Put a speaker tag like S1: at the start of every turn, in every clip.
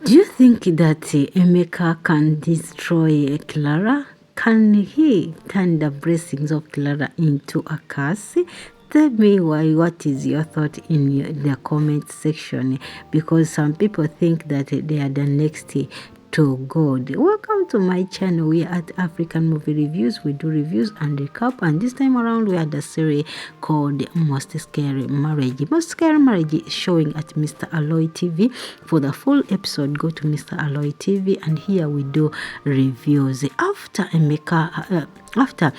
S1: Do you think that Emeka can destroy Clara? Can he turn the blessings of Clara into a curse? Tell me what is your thought in the comment section, because some people think that they are the next to God. Welcome to my channel. We are at African Movie Reviews. We do reviews and recap, and this time around we had a series called Most Scary Marriage. Most Scary Marriage is showing at Mr ALOY TV. For the full episode, go to Mr ALOY TV, and here we do reviews. After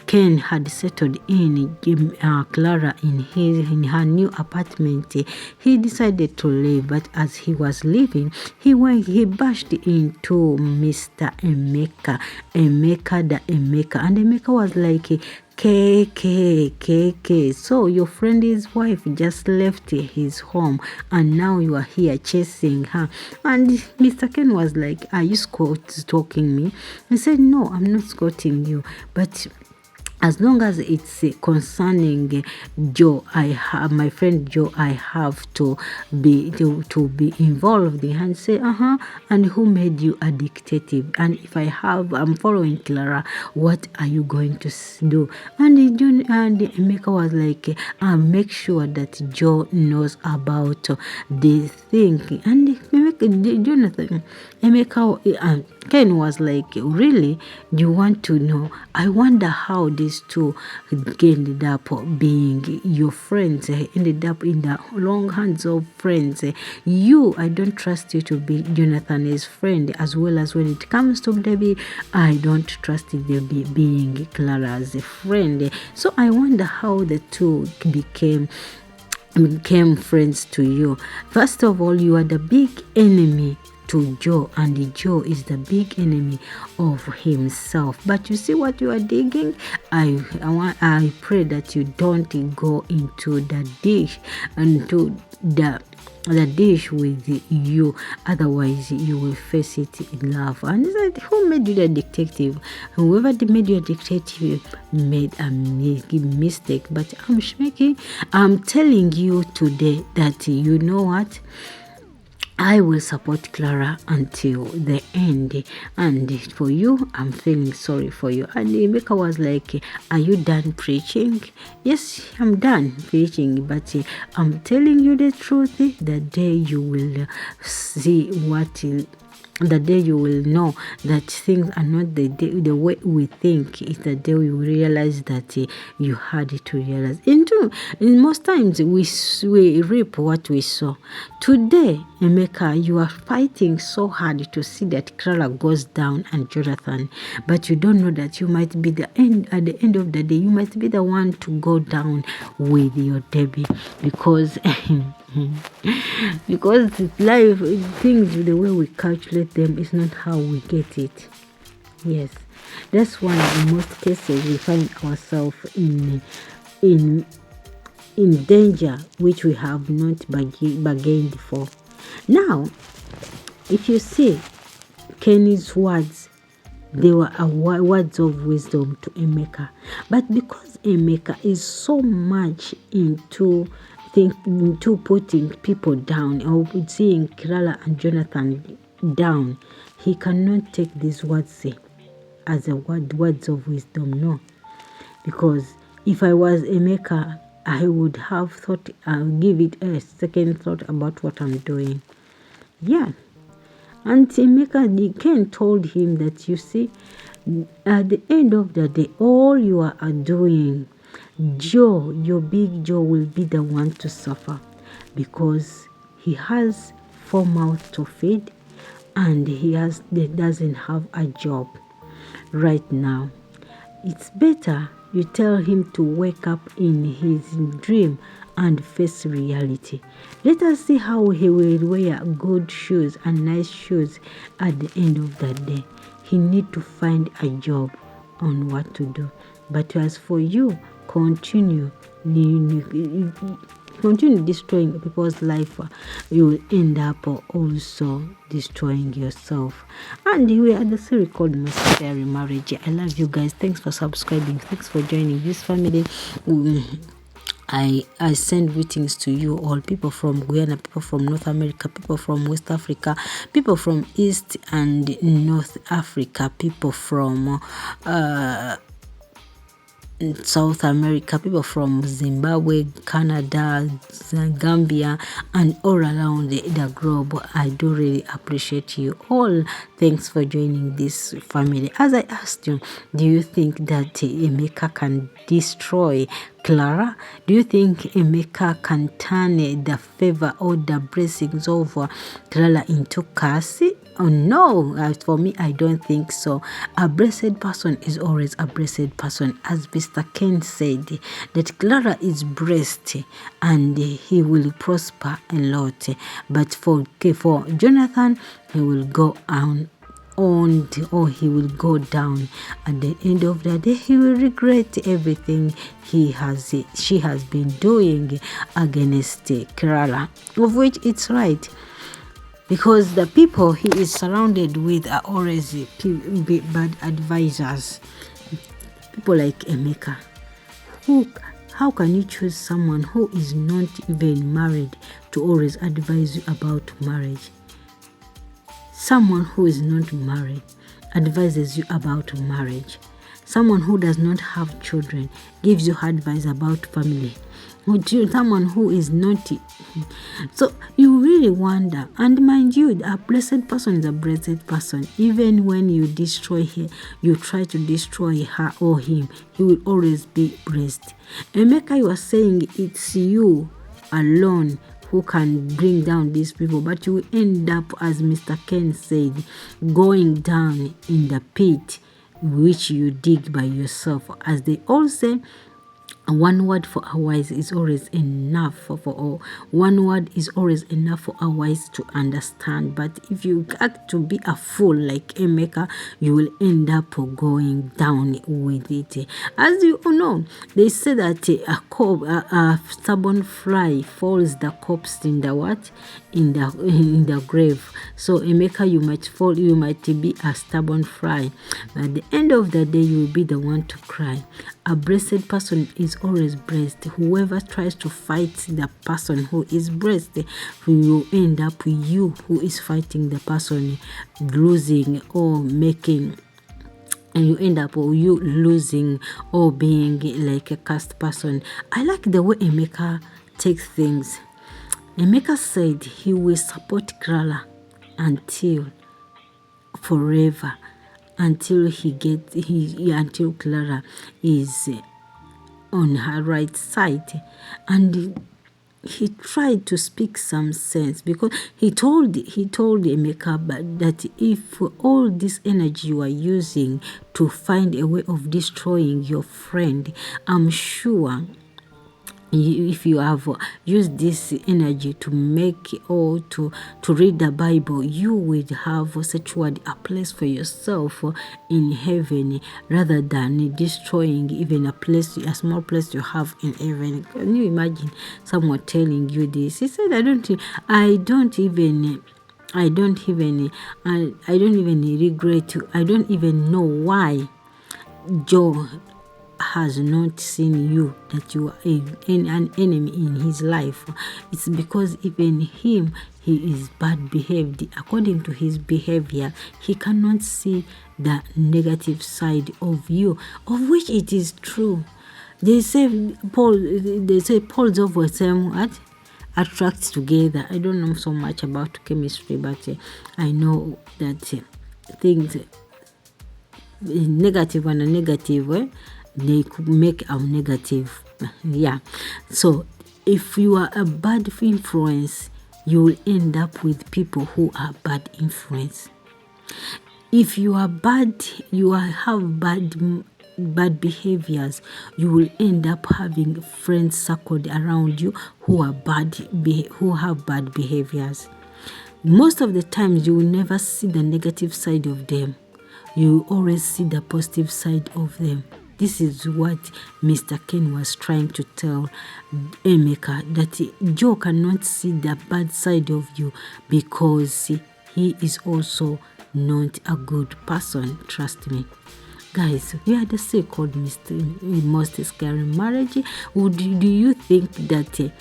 S1: Ken had settled in Clara in her new apartment, he decided to leave. But as he was leaving, he bashed into Mr. Emeka, and Emeka was like, KK. So your friend's wife just left his home, and now you are here chasing her. And Mr. Ken was like, are you stalking me? I said, no, I'm not stalking you, but as long as it's concerning Joe, my friend Joe, I have to be involved. And say, and who made you a dictative? And if I'm following Clara, what are you going to do? And Emeka was like, make sure that Joe knows about this thing. And Ken was like, really? Do you want to know? I wonder how these two ended up being your friends, ended up in the long hands of friends. I don't trust you to be Jonathan's friend, as well as when it comes to Debbie, I don't trust you to be being Clara's friend. So I wonder how the two became friends to you. First of all, you are the big enemy to Joe, and Joe is the big enemy of himself. But you see what you are digging? I pray that you don't go into the dish and to the dish with you, otherwise you will face it in love. And he said, who made you the detective? Whoever made you a detective made a mistake. But I'm telling you today that you know what? I will support Clara until the end. And for you, I'm feeling sorry for you. And Emeka was like, are you done preaching? Yes, I'm done preaching. But I'm telling you the truth. The day you will see the day you will know that things are not the way we think, is the day you realize that you had to realize. In most times we reap what we sow. Today, Emeka, you are fighting so hard to see that Clara goes down and Jonathan, but you don't know that you might be at the end of the day, you might be the one to go down with your Debbie, because because life, things, the way we calculate them is not how we get it. Yes, that's why in most cases we find ourselves in danger which we have not bargained for. Now, if you see Kenny's words, they were words of wisdom to Emeka, but because Emeka is so much into putting people down, or seeing Clara and Jonathan down, he cannot take these words as words of wisdom. No, because if I was Emeka, I would have thought, I'll give it a second thought about what I'm doing. Yeah. And Emeka, Ken told him that, you see, at the end of the day, all you are doing, Joe, your big Joe, will be the one to suffer, because he has 4 mouths to feed, and he doesn't have a job right now. It's better you tell him to wake up in his dream and face reality. Let us see how he will wear good shoes and nice shoes at the end of the day. He need to find a job on what to do. But as for you, continue destroying people's life, you will end up also destroying yourself. And we are the series called Mr Scary Marriage. I love you guys. Thanks for subscribing. Thanks for joining this family. I send greetings to you all, people from Guyana, people from North America, people from West Africa, people from East and North Africa, people from South America, people from Zimbabwe, Canada, Gambia, and all around the globe. I do really appreciate you all. Thanks for joining this family. As I asked you, do you think that Emeka can destroy Clara? Do you think Emeka can turn the favor or the blessings of Clara into curse? Oh no, for me, I don't think so. A blessed person is always a blessed person. As Mr. Ken said, that Clara is blessed and he will prosper a lot. But for Jonathan, he will go on or he will go down. At the end of the day, he will regret everything she has been doing against Clara, of which it's right. Because the people he is surrounded with are always bad advisors. People like Emeka. How can you choose someone who is not even married to always advise you about marriage? Someone who is not married advises you about marriage. Someone who does not have children gives you advice about family. Someone who is not. So you really wonder. And mind you, a blessed person is a blessed person. Even when you destroy her, you try to destroy her or him, he will always be blessed. Emeka, you are saying it's you alone who can bring down these people, but you will end up, as Mr. Ken said, going down in the pit which you dig by yourself. As they all say, one word for a wise is always enough for all. One word is always enough for a wise to understand. But if you act to be a fool like Emeka, you will end up going down with it. As you know, they say that a stubborn fly falls the corpse in the what? In the grave. So Emeka, you might fall, you might be a stubborn fly. But at the end of the day, you will be the one to cry. A blessed person is always blessed. Whoever tries to fight the person who is blessed, will end up with you who is fighting the person losing or making, and you end up with you losing or being like a cursed person. I like the way Emeka takes things. Emeka said he will support Clara until forever, until until Clara is on her right side. And he tried to speak some sense, because he told Emeka that if all this energy you are using to find a way of destroying your friend, I'm sure if you have used this energy to make or to read the Bible, you would have such a place for yourself in heaven, rather than destroying even a small place you have in heaven. Can you imagine someone telling you this? He said, I don't even regret you. I don't even know why Joe has not seen you, that you are an enemy in his life. It's because even him, he is bad behaved. According to his behavior, he cannot see the negative side of you, of which it is true. They say poles of the same what attracts together. I don't know so much about chemistry, but I know that things negative and a negative, they could make a negative. Yeah. So if you are a bad influence, you will end up with people who are bad influence. If you are bad, have bad behaviors, you will end up having friends circled around you who are who have bad behaviors. Most of the times, you will never see the negative side of them. You always see the positive side of them. This is what Mr. Ken was trying to tell Emeka, that Joe cannot see the bad side of you because he is also not a good person. Trust me. Guys, we are the so-called most scary marriage. Do you think that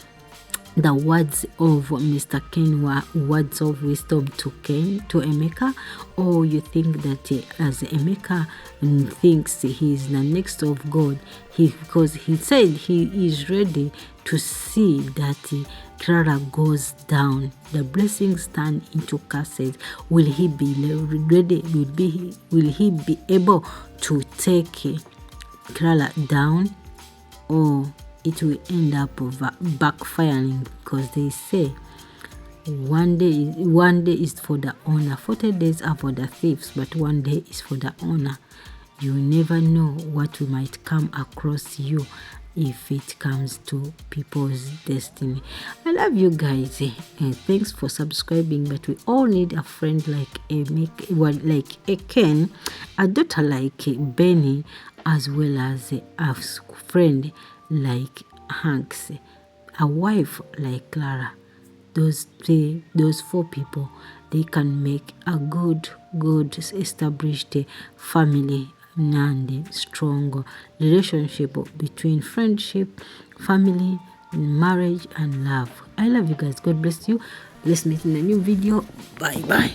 S1: the words of Mr. Ken were words of wisdom to Emeka, or you think that as Emeka thinks he is the next of God, because he said he is ready to see that Clara goes down, the blessings turn into curses. Will he be ready? Will he be able to take Clara down, or it will end up backfiring? Because they say one day is for the owner, 40 days are for the thieves, but one day is for the owner. You never know what might come across you if it comes to people's destiny. I love you guys, and thanks for subscribing. But we all need a friend like a Ken, a daughter like Benny, as well as a friend like Hanks, a wife like Clara. Those four people, they can make a good established family and strong relationship between friendship, family, marriage, and love. I love you guys. God bless you. Let's meet in a new video. Bye bye.